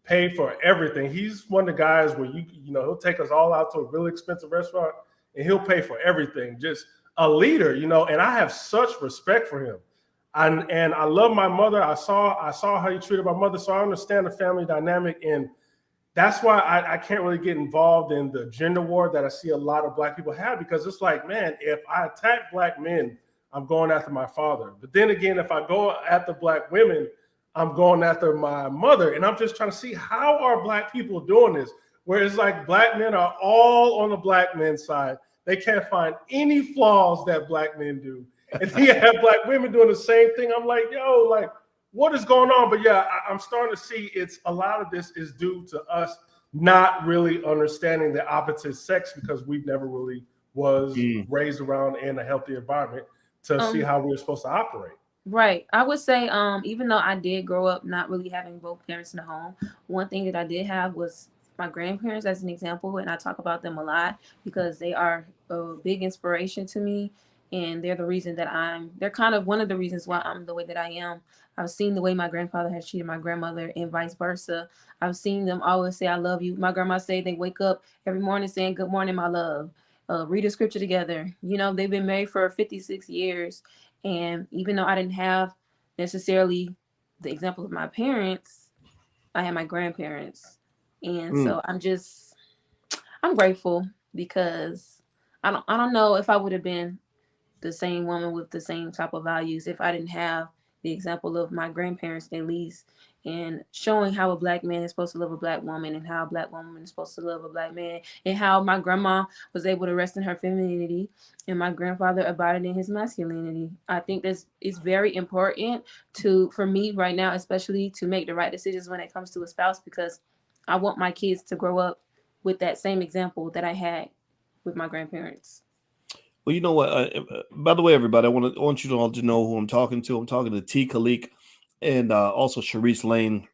Paid for everything. He's one of the guys where you know, he'll take us all out to a really expensive restaurant and he'll pay for everything. Just a leader, you know, and I have such respect for him. And I love my mother. I saw how he treated my mother, so I understand the family dynamic, and that's why I can't really get involved in the gender war that I see a lot of black people have, because it's like, man, if I attack black men, I'm going after my father. But then again, if I go after black women, I'm going after my mother. And I'm just trying to see, how are black people doing this? Where it's like black men are all on the black men's side. They can't find any flaws that black men do. And then you have black women doing the same thing. I'm like, yo, like, what is going on? But yeah, I'm starting to see it's a lot of this is due to us not really understanding the opposite sex, because we've never really was raised around in a healthy environment to see how we're supposed to operate. Right. I would say, even though I did grow up not really having both parents in the home, one thing that I did have was my grandparents as an example, and I talk about them a lot because they are a big inspiration to me, and they're the reason that they're kind of one of the reasons why I'm the way that I am. I've seen the way my grandfather has treated my grandmother and vice versa. I've seen them always say, I love you. My grandma say they wake up every morning saying, good morning, my love. Read a scripture together. You know, they've been married for 56 years. And even though I didn't have necessarily the example of my parents, I had my grandparents. And so I'm grateful, because I don't know if I would have been the same woman with the same type of values if I didn't have the example of my grandparents, at least, and showing how a black man is supposed to love a black woman, and how a black woman is supposed to love a black man, and how my grandma was able to rest in her femininity and my grandfather abided in his masculinity. I think this is very important for me right now, especially to make the right decisions when it comes to a spouse, because I want my kids to grow up with that same example that I had with my grandparents. Well, you know what? By the way, everybody, I want you all to know who I'm talking to. I'm talking to T. Khalik and also Teresa Lane.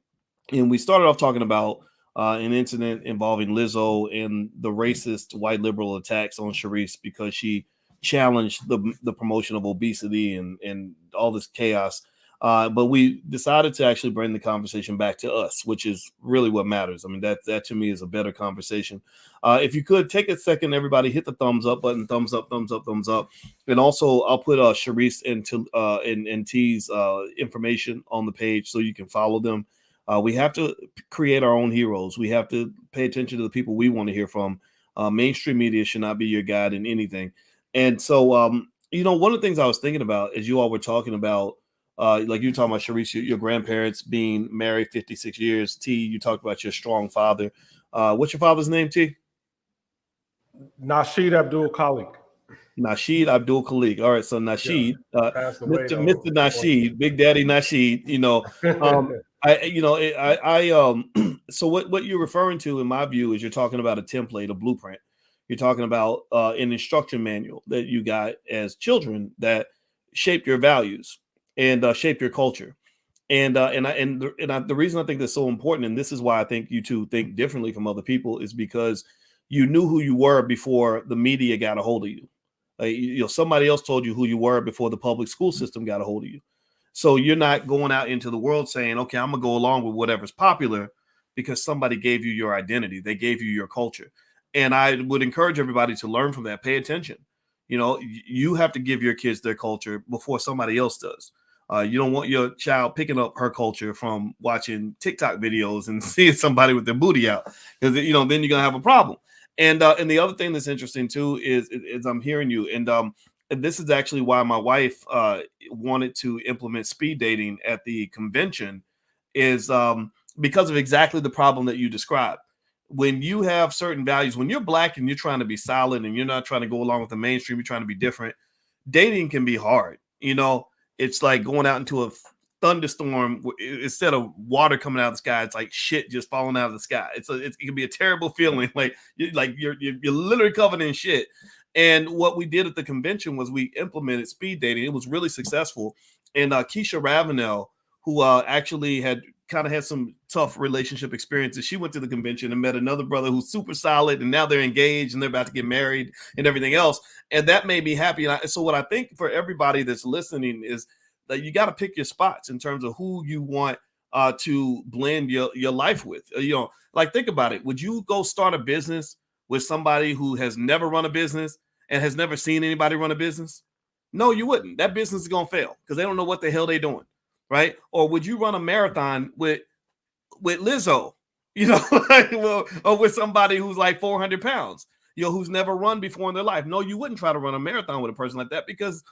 And we started off talking about an incident involving Lizzo and the racist white liberal attacks on Charisse because she challenged the promotion of obesity and all this chaos. But we decided to actually bring the conversation back to us, which is really what matters. I mean, that to me is a better conversation. If you could take a second, everybody, hit the thumbs up button, thumbs up, thumbs up, thumbs up. And also I'll put Charisse and T's information on the page so you can follow them. We have to create our own heroes. We have to pay attention to the people we want to hear from. Mainstream media should not be your guide in anything. And so, you know, one of the things I was thinking about as you all were talking about, like you were talking about, Charisse, your grandparents being married 56 years. T, you talked about your strong father. What's your father's name, T? Nasheed Abdul Khalik. Nasheed Abdul Khalik. All right, so Nasheed, Mr. Nasheed, Big Daddy Nasheed. You know, So what you're referring to, in my view, is you're talking about a template, a blueprint. You're talking about an instruction manual that you got as children that shaped your values and shaped your culture. And the reason I think that's so important, and this is why I think you two think differently from other people, is because you knew who you were before the media got a hold of you. Somebody else told you who you were before the public school system got a hold of you. So you're not going out into the world saying, okay, I'm going to go along with whatever's popular because somebody gave you your identity. They gave you your culture. And I would encourage everybody to learn from that. Pay attention. You know, you have to give your kids their culture before somebody else does. You don't want your child picking up her culture from watching TikTok videos and seeing somebody with their booty out, because, you know, then you're going to have a problem. And the other thing that's interesting too is I'm hearing you, and this is actually why my wife wanted to implement speed dating at the convention, is because of exactly the problem that you described. When you have certain values, when you're black and you're trying to be solid and you're not trying to go along with the mainstream, you're trying to be different, dating can be hard. You know, it's like going out into a thunderstorm. Instead of water coming out of the sky, it's like shit just falling out of the sky. It can be a terrible feeling. Like you're literally covered in shit. And what we did at the convention was we implemented speed dating. It was really successful. And Keisha Ravenel, who actually had kind of had some tough relationship experiences, she went to the convention and met another brother who's super solid, and now they're engaged and they're about to get married and everything else. And that made me happy. So what I think for everybody that's listening is that you got to pick your spots in terms of who you want to blend your life with. You know, like think about it. Would you go start a business with somebody who has never run a business and has never seen anybody run a business? No, you wouldn't. That business is going to fail because they don't know what the hell they're doing, right? Or would you run a marathon with Lizzo, you know, or with somebody who's like 400 pounds, you know, who's never run before in their life? No, you wouldn't try to run a marathon with a person like that because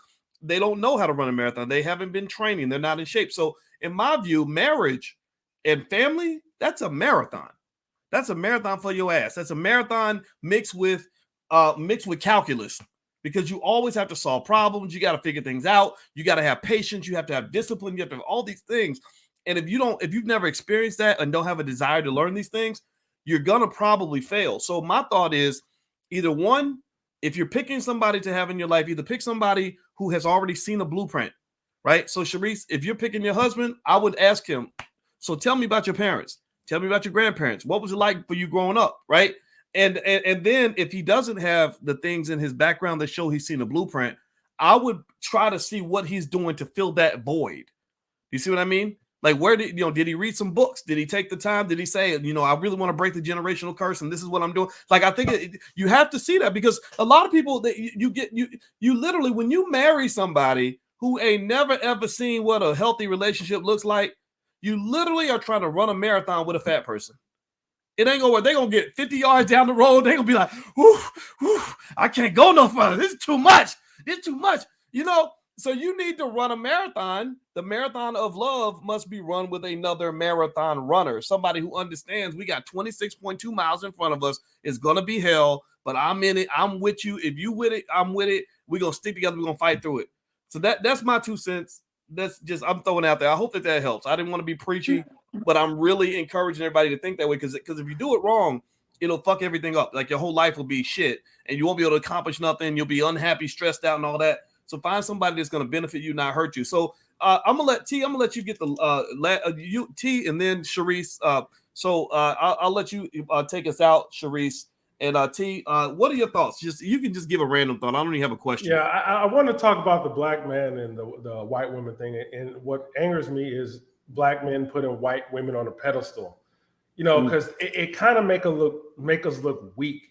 they don't know how to run a marathon. They haven't been training. They're not in shape. So in my view, marriage and family, that's a marathon. That's a marathon for your ass. That's a marathon mixed with calculus, because you always have to solve problems. You got to figure things out. You got to have patience. You have to have discipline. You have to have all these things. And if you've never experienced that and don't have a desire to learn these things, you're going to probably fail. So my thought is either one, if you're picking somebody to have in your life, either pick somebody who has already seen a blueprint, right? So Sharice, if you're picking your husband, I would ask him, so tell me about your parents. Tell me about your grandparents. What was it like for you growing up, right? And then if he doesn't have the things in his background that show he's seen a blueprint, I would try to see what he's doing to fill that void. You see what I mean? Like, where did he read some books? Did he take the time? Did he say, I really want to break the generational curse and this is what I'm doing? Like, I think you have to see that, because a lot of people that you literally, when you marry somebody who ain't never ever seen what a healthy relationship looks like, you literally are trying to run a marathon with a fat person. It ain't gonna work. They're gonna get 50 yards down the road. They're gonna be like, I can't go no further. This is too much. It's too much. So you need to run a marathon. The marathon of love must be run with another marathon runner, somebody who understands we got 26.2 miles in front of us. It's going to be hell, but I'm in it. I'm with you. If you with it, I'm with it. We're going to stick together. We're going to fight through it. So that's my 2 cents. That's just, I'm throwing out there. I hope that helps. I didn't want to be preachy, but I'm really encouraging everybody to think that way, because if you do it wrong, it'll fuck everything up. Like, your whole life will be shit and you won't be able to accomplish nothing. You'll be unhappy, stressed out and all that. So find somebody that's going to benefit you, not hurt you. So I'm gonna let you get the T, and then Sharice. I'll let you take us out, Sharice. And T, what are your thoughts? You can just give a random thought. I don't even have a question. Yeah, I want to talk about the black man and the white woman thing. And what angers me is black men putting white women on a pedestal. Because it kind of make us look weak.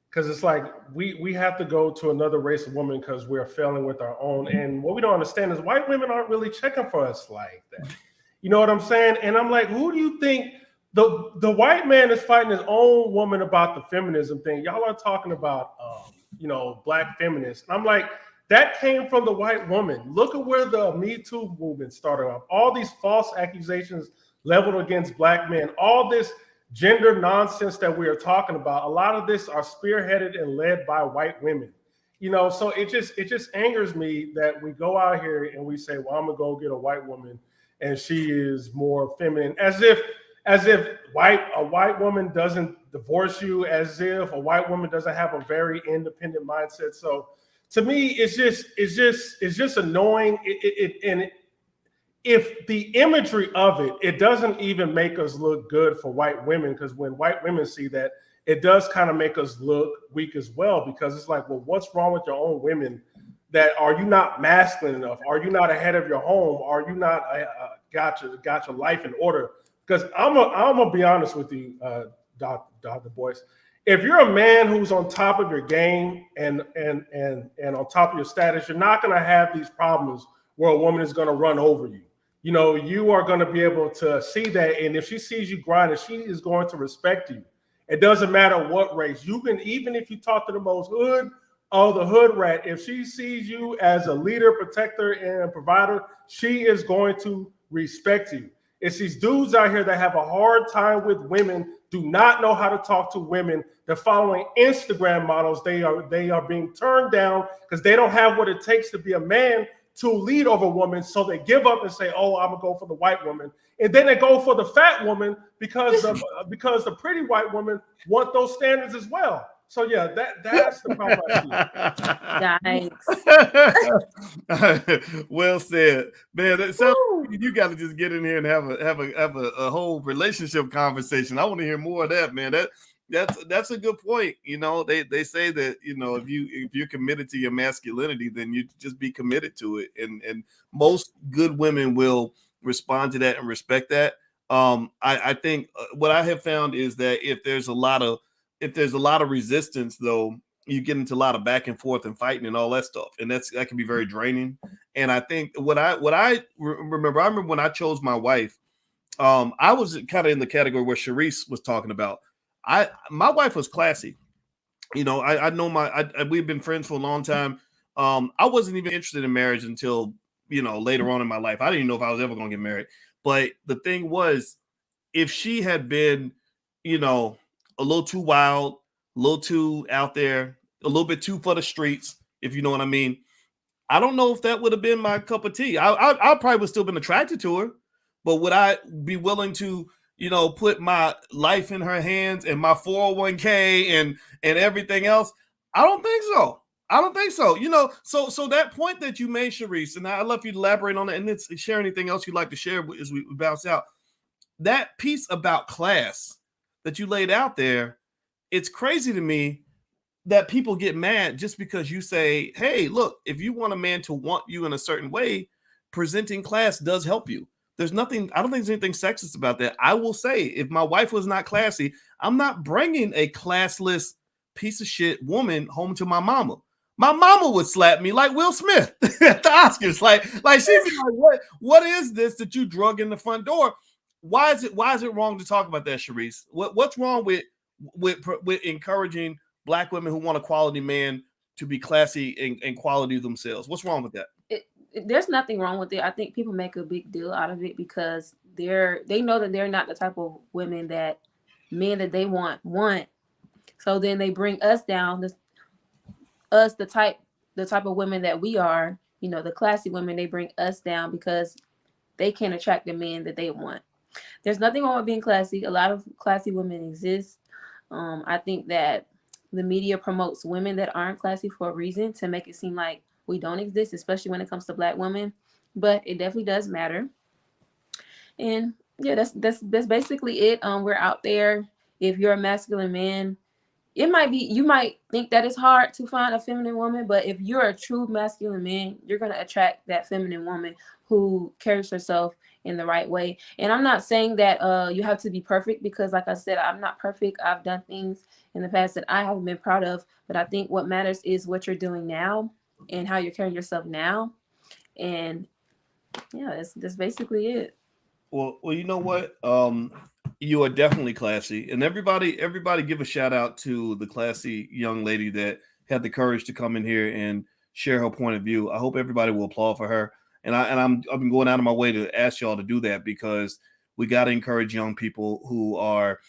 Because it's like we have to go to another race of women because we're failing with our own. And what we don't understand is white women aren't really checking for us like that. You know what I'm saying? And I'm like, who do you think the white man is fighting his own woman about the feminism thing? Y'all are talking about, black feminists. And I'm like, that came from the white woman. Look at where the Me Too movement started off. All these false accusations leveled against black men, all this gender nonsense that we are talking about, a lot of this are spearheaded and led by white women. So it just angers me that we go out here and we say, well, I'm gonna go get a white woman and she is more feminine, as if a white woman doesn't divorce you, as if a white woman doesn't have a very independent mindset. So to me, it's just annoying. If the imagery of it doesn't even make us look good for white women, because when white women see that, it does kind of make us look weak as well, because it's like, well, what's wrong with your own women? That are you not masculine enough? Are you not ahead of your home? Are you not got your life in order? Because I'm gonna be honest with you, Dr. Boyce. If you're a man who's on top of your game and on top of your status, you're not gonna have these problems where a woman is gonna run over you. You are going to be able to see that. And if she sees you grinding, she is going to respect you. It doesn't matter what race. You can, even if you talk to the most hood of the hood rat, if she sees you as a leader, protector, and provider, she is going to respect you. It's these dudes out here that have a hard time with women, do not know how to talk to women. They're following Instagram models. They are being turned down because they don't have what it takes to be a man to lead over a woman. So they give up and say, "Oh, I'm gonna go for the white woman," and then they go for the fat woman because the pretty white woman want those standards as well. So yeah, that's the problem I Yikes. Well said, man. That sounds like you got to just get in here and have a whole relationship conversation. I want to hear more of that, man. That's a good point. You know, they say that, you know, if you're committed to your masculinity, then you just be committed to it, and most good women will respond to that and respect that. I think what I have found is that if there's a lot of resistance, though, you get into a lot of back and forth and fighting and all that stuff, and that can be very draining. And I think what I remember when I chose my wife, I was kind of in the category where Sharice was talking about. My wife was classy. You know, I know we've been friends for a long time. I wasn't even interested in marriage until, you know, later on in my life. I didn't even know if I was ever going to get married. But the thing was, if she had been, you know, a little too wild, a little too out there, a little bit too for the streets, if you know what I mean, I don't know if that would have been my cup of tea. I probably would still been attracted to her, but would I be willing to, you know, put my life in her hands and my 401k and everything else? I don't think so. I don't think so. You know, so that point that you made, Sharice, and I'd love for you to elaborate on it and then share anything else you'd like to share as we bounce out. That piece about class that you laid out there, it's crazy to me that people get mad just because you say, "Hey, look, if you want a man to want you in a certain way, presenting class does help you." There's nothing, I don't think there's anything sexist about that. I will say, if my wife was not classy, I'm not bringing a classless piece of shit woman home to my mama. My mama would slap me like Will Smith at the Oscars. Like she'd be like, what is this that you drug in the front door? Why is it wrong to talk about that, Sharice? What's wrong with encouraging Black women who want a quality man to be classy and quality themselves? What's wrong with that? There's nothing wrong with it. I think people make a big deal out of it because they know that they're not the type of women that men that they want. So then they bring us down, the type of women that we are, you know, the classy women, they bring us down because they can't attract the men that they want. There's nothing wrong with being classy. A lot of classy women exist. I think that the media promotes women that aren't classy for a reason, to make it seem like we don't exist, especially when it comes to Black women. But it definitely does matter. And yeah, that's basically it. We're out there. If you're a masculine man, you might think that it's hard to find a feminine woman, but if you're a true masculine man, you're going to attract that feminine woman who carries herself in the right way. And I'm not saying that you have to be perfect, because like I said, I'm not perfect. I've done things in the past that I haven't been proud of, but I think what matters is what you're doing now and how you're carrying yourself now. And yeah, that's basically it. Well, you know what? You are definitely classy, and everybody give a shout out to the classy young lady that had the courage to come in here and share her point of view. I hope everybody will applaud for her. And I've been going out of my way to ask y'all to do that, because we got to encourage young people who are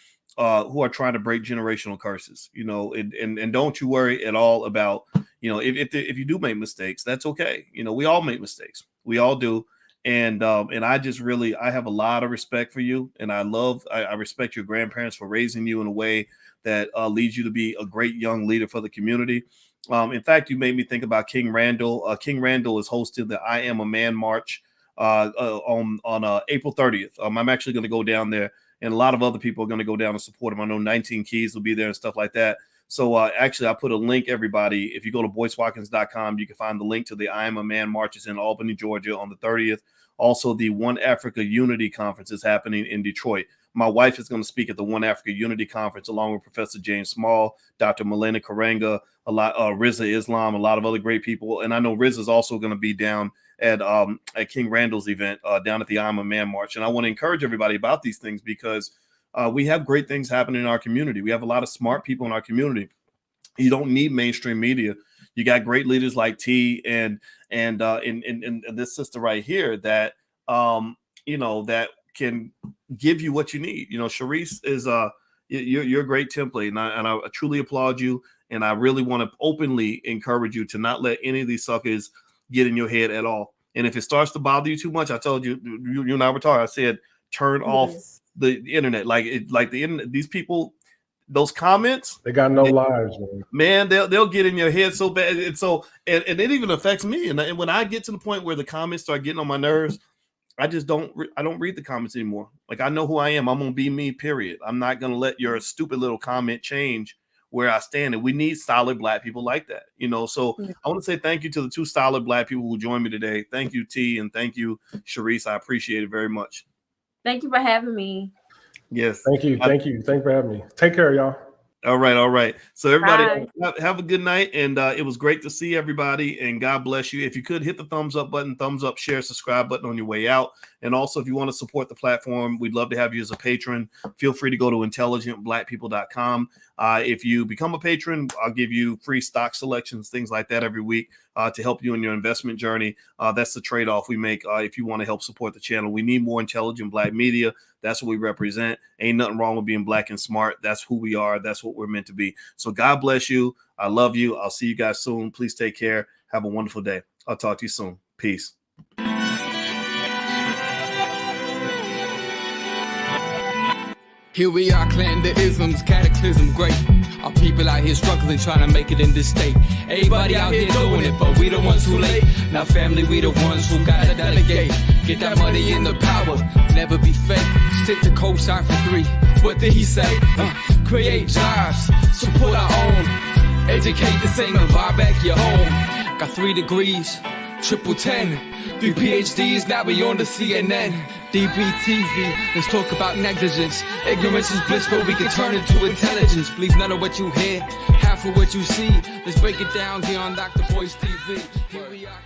trying to break generational curses. You know, and don't you worry at all about, you know, if you do make mistakes, that's okay. You know, we all make mistakes. We all do. And I just really, I have a lot of respect for you, and I respect your grandparents for raising you in a way that leads you to be a great young leader for the community. In fact, you made me think about King Randall. King Randall is hosting the I Am a Man March on April 30th. I'm actually going to go down there, and a lot of other people are going to go down and support him. I know 19 Keys will be there and stuff like that. So actually, I put a link, everybody. If you go to boycewatkins.com, you can find the link to the I Am a Man marches in Albany, Georgia on the 30th. Also, the One Africa Unity Conference is happening in Detroit. My wife is going to speak at the One Africa Unity Conference along with Professor James Small, Dr. Malena Karanga, Riza Islam, a lot of other great people. And I know Riza is also going to be down at King Randall's event down at the I Am a Man March. And I want to encourage everybody about these things, because we have great things happening in our community. We have a lot of smart people in our community. You don't need mainstream media. You got great leaders like T and this sister right here that that can give you what you need. Sharice is you're a great template, and I truly applaud you. And I really want to openly encourage you to not let any of these suckers get in your head at all. And if it starts to bother you too much, I told you, you and I were talking. I said, turn off the internet. Like the internet. These people, those comments, they got no lives, man. They'll get in your head so bad. And so, and it even affects me. And when I get to the point where the comments start getting on my nerves, I don't read the comments anymore. Like, I know who I am. I'm gonna be me. Period. I'm not gonna let your stupid little comment change where I stand. And we need solid Black people like that. So I want to say thank you to the two solid Black people who joined me today. Thank you, T, and thank you, Sharice. I appreciate it very much. Thank you for having me. Yes. Thank you. Thank you for having me. Take care, y'all. All right. So everybody have a good night. And it was great to see everybody, and God bless you. If you could hit the thumbs up button, thumbs up, share, subscribe button on your way out. And also, if you want to support the platform, we'd love to have you as a patron. Feel free to go to intelligentblackpeople.com. If you become a patron, I'll give you free stock selections, things like that every week to help you in your investment journey. That's the trade-off we make if you want to help support the channel. We need more intelligent Black media. That's what we represent. Ain't nothing wrong with being Black and smart. That's who we are. That's what we're meant to be. So God bless you. I love you. I'll see you guys soon. Please take care. Have a wonderful day. I'll talk to you soon. Peace. Here we are, clan the isms, cataclysm, great. Our people out here struggling, trying to make it in this state. Everybody out here doing it, but we the ones too late. Now family, we the ones who gotta delegate. Get that money in the power, never be fake. Stick to cosign for 3. What did he say? Create jobs, support our own. Educate the same and buy back your home. Got 3 degrees, triple 10. 3 PhDs, now we on the CNN. DBTV, let's talk about negligence. Ignorance is bliss, but we can turn it to intelligence. Believe none of what you hear, half of what you see. Let's break it down here on Dr. Boy's TV. Here we are.